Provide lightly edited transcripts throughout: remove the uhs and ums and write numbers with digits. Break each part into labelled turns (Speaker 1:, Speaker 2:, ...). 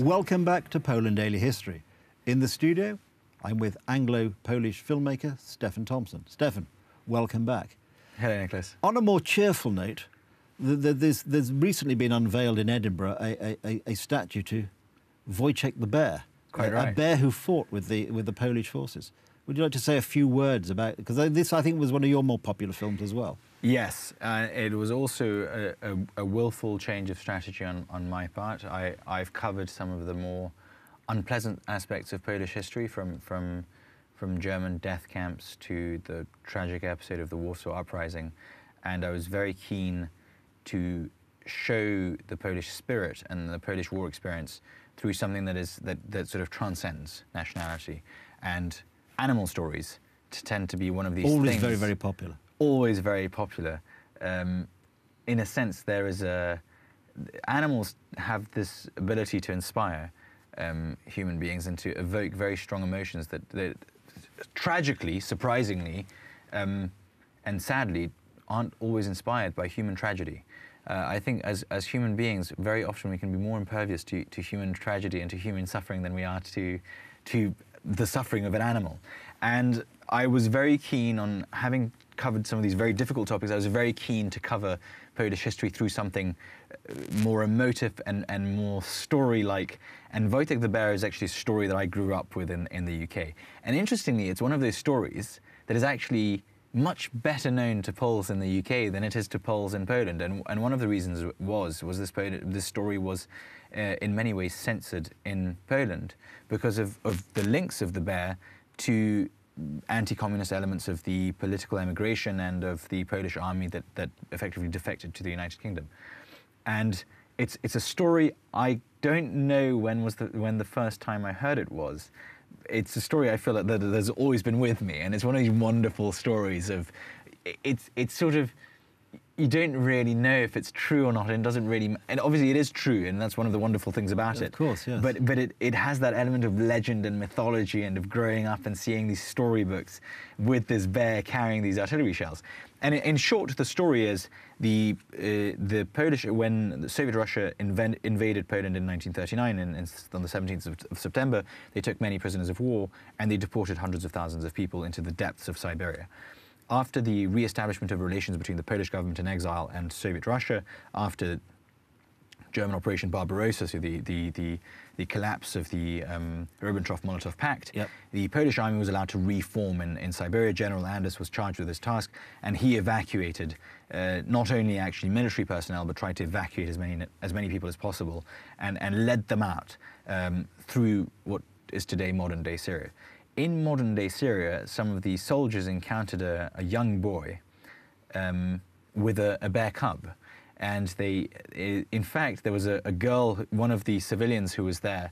Speaker 1: Welcome back to Poland Daily History. In the studio, I'm with Anglo-Polish filmmaker Stefan Tompson. Stefan, welcome back.
Speaker 2: Hello, Nicholas.
Speaker 1: On a more cheerful note, there's recently been unveiled in Edinburgh a statue to Wojciech the bear.
Speaker 2: Quite right.
Speaker 1: A bear who fought with the Polish forces. Would you like to say a few words about, because this, I think, was one of your more popular films as well.
Speaker 2: Yes, it was also a willful change of strategy on my part. I've covered some of the more unpleasant aspects of Polish history, from German death camps to the tragic episode of the Warsaw Uprising, and I was very keen to show the Polish spirit and the Polish war experience through something that sort of transcends nationality. And animal stories tend to be one of these things.
Speaker 1: Always very, very popular.
Speaker 2: Always very popular. In a sense, animals have this ability to inspire human beings and to evoke very strong emotions that tragically, surprisingly, and sadly, aren't always inspired by human tragedy. I think as human beings, very often we can be more impervious to human tragedy and to human suffering than we are to the suffering of an animal. And I was very keen on, having covered some of these very difficult topics, I was very keen to cover Polish history through something more emotive and more story-like. And Wojciech the bear is actually a story that I grew up with in the UK. And interestingly, it's one of those stories that is actually much better known to Poles in the UK than it is to Poles in Poland. And one of the reasons was this story was in many ways censored in Poland because of the links of the bear to anti-communist elements of the political emigration and of the Polish army that effectively defected to the United Kingdom. And it's a story I don't know when the first time I heard it was. It's a story I feel that has always been with me, and it's one of these wonderful stories of, it's sort of, you don't really know if it's true or not, and it doesn't really, and obviously it is true, and that's one of the wonderful things about it.
Speaker 1: Of course, yes.
Speaker 2: But it has that element of legend and mythology and of growing up and seeing these storybooks with this bear carrying these artillery shells. And in short, the story is the Polish, when the Soviet Russia invaded Poland in 1939, on the 17th of September, they took many prisoners of war and they deported hundreds of thousands of people into the depths of Siberia. After the re-establishment of relations between the Polish government in exile and Soviet Russia, after German Operation Barbarossa, so the collapse of the Ribbentrop-Molotov Pact,
Speaker 1: yep,
Speaker 2: the Polish army was allowed to reform in Siberia. General Anders was charged with this task, and he evacuated not only actually military personnel, but tried to evacuate as many people as possible, and led them out through what is today modern-day Syria. In modern-day Syria, some of the soldiers encountered a young boy with a bear cub. And in fact, there was a girl, one of the civilians who was there,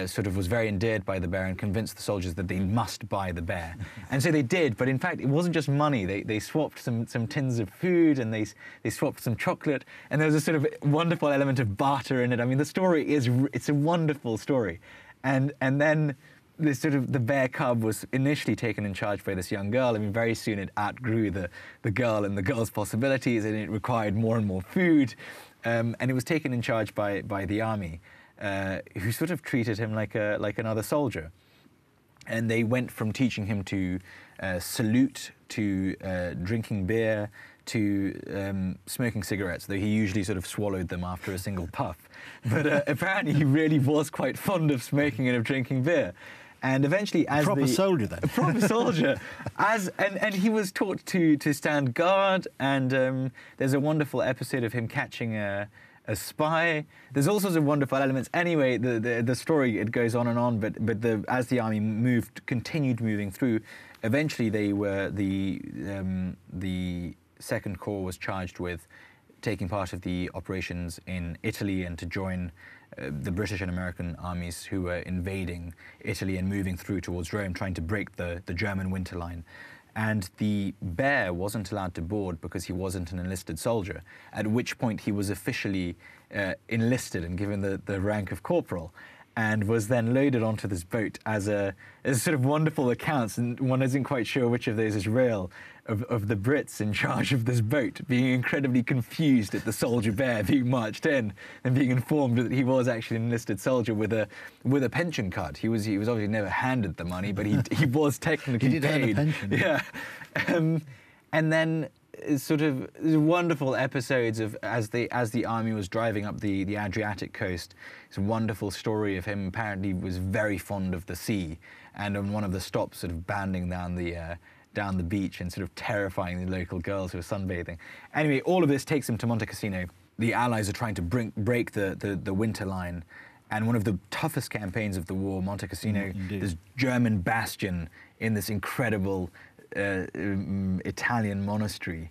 Speaker 2: sort of was very endeared by the bear and convinced the soldiers that they must buy the bear. And so they did, but in fact, it wasn't just money. They swapped some tins of food, and they swapped some chocolate, and there was a sort of wonderful element of barter in it. I mean, the story it's a wonderful story. And then the bear cub was initially taken in charge by this young girl. I mean, very soon it outgrew the girl and the girl's possibilities, and it required more and more food. And it was taken in charge by the army, who sort of treated him like another soldier. And they went from teaching him to salute, to drinking beer, to smoking cigarettes, though he usually sort of swallowed them after a single puff. But apparently he really was quite fond of smoking and of drinking beer. And eventually, as
Speaker 1: proper soldier, then.
Speaker 2: A proper soldier, and he was taught to stand guard. And there's a wonderful episode of him catching a spy. There's all sorts of wonderful elements. Anyway, the story, it goes on and on. But as the army continued moving through, eventually the Second Corps was charged with taking part of the operations in Italy and to join the British and American armies who were invading Italy and moving through towards Rome, trying to break the German winter line. And the bear wasn't allowed to board because he wasn't an enlisted soldier, at which point he was officially enlisted and given the rank of corporal. and was then loaded onto this boat as sort of wonderful accounts, and one isn't quite sure which of those is real, of the Brits in charge of this boat being incredibly confused at the soldier bear being marched in and being informed that he was actually an enlisted soldier with a pension card. He was obviously never handed the money, but he was technically
Speaker 1: he did
Speaker 2: paid.
Speaker 1: earn a pension.
Speaker 2: Yeah, and then sort of wonderful episodes of as the army was driving up the Adriatic coast. It's a wonderful story of him. Apparently, was very fond of the sea, and on one of the stops, sort of bounding down the beach and sort of terrifying the local girls who were sunbathing. Anyway, all of this takes him to Monte Cassino. The Allies are trying to break the winter line, and one of the toughest campaigns of the war, Monte Cassino, this German bastion in this incredible Italian monastery,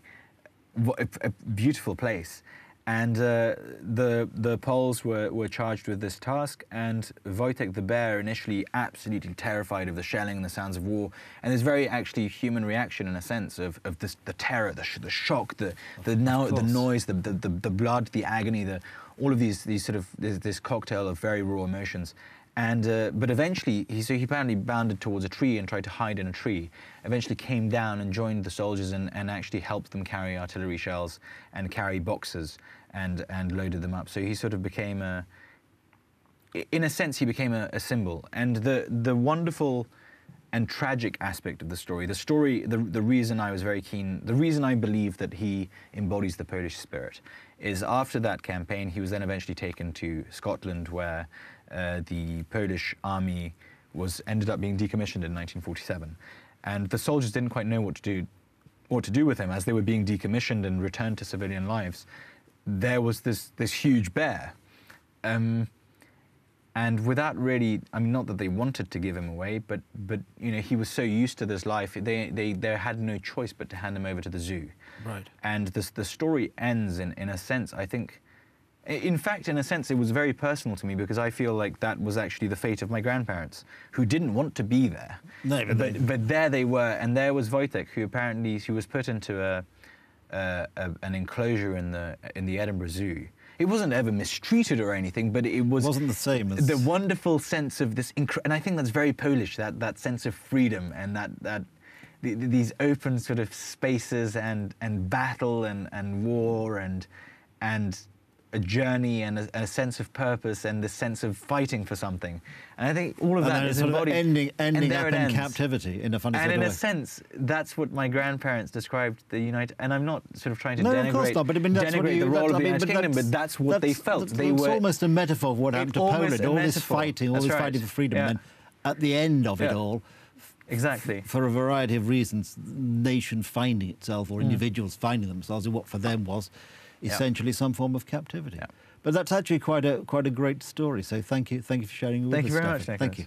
Speaker 2: a beautiful place, and the Poles were charged with this task, and Wojtek the bear, initially absolutely terrified of the shelling and the sounds of war, and there's very actually human reaction in a sense of this, the terror, the shock, the noise, the blood, the agony, all of these sort of this cocktail of very raw emotions. And but eventually, he apparently bounded towards a tree and tried to hide in a tree. Eventually came down and joined the soldiers and actually helped them carry artillery shells and carry boxes and loaded them up. So he sort of became in a sense, he became a symbol. And the wonderful and tragic aspect of the story, the reason I was very keen, the reason I believe that he embodies the Polish spirit, is after that campaign, he was then eventually taken to Scotland, where the Polish army ended up being decommissioned in 1947, and the soldiers didn't quite know what to do with him as they were being decommissioned and returned to civilian lives. There was this huge bear, and without really, I mean, not that they wanted to give him away, but you know, he was so used to this life, they had no choice but to hand him over to the zoo.
Speaker 1: Right.
Speaker 2: And the story ends in a sense, I think. In fact, in a sense, it was very personal to me, because I feel like that was actually the fate of my grandparents, who didn't want to be there.
Speaker 1: No,
Speaker 2: but there they were, and there was Wojtek, who apparently he was put into an enclosure in the Edinburgh Zoo. It wasn't ever mistreated or anything, but it wasn't
Speaker 1: the same as
Speaker 2: the wonderful sense of this, and I think that's very Polish. That sense of freedom and these open sort of spaces and battle and war and a journey and a sense of purpose and the sense of fighting for something. And I think all of that is embodied.
Speaker 1: Ending up in captivity in a funny sort of way.
Speaker 2: And in a sense, that's what my grandparents described the United. And I'm not sort of trying to denigrate,
Speaker 1: of course not, but I mean, that's
Speaker 2: denigrate the role of the United Kingdom, but that's what they felt.
Speaker 1: It's almost a metaphor of what happened to Poland. All this fighting, fighting for freedom, and at the end of it all.
Speaker 2: Exactly.
Speaker 1: For a variety of reasons, nation finding itself or individuals finding themselves in what for them was essentially some form of captivity. But that's actually quite a great story. So thank you for sharing it with us.
Speaker 2: Thank you very much,
Speaker 1: Stefan.
Speaker 2: Nicholas.
Speaker 1: Thank you.